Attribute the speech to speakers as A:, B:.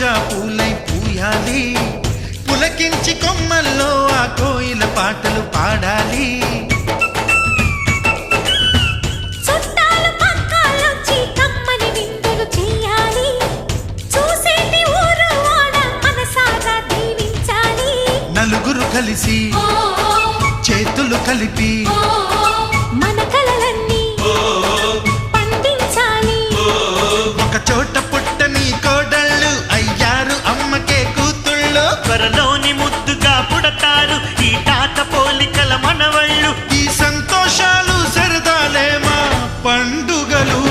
A: రోజా పూలై పూయాలి, పులకించి కొమ్మల్లో ఆ కోయిల పాటలు పాడాలి. నలుగురు కలిసి చేతులు కలిపి
B: మన కలలన్నీ పండించాలి.
A: ఒక చోట పుట్టని కోడళ్ళు అయ్యారు అమ్మకే కూతుళ్ళు.
C: త్వరలోని ముద్దుగా పుడతారు ఈ తాత పోలికల మనవళ్ళు.
A: ఈ సంతోషాలు సరదాలే మా పండుగలు.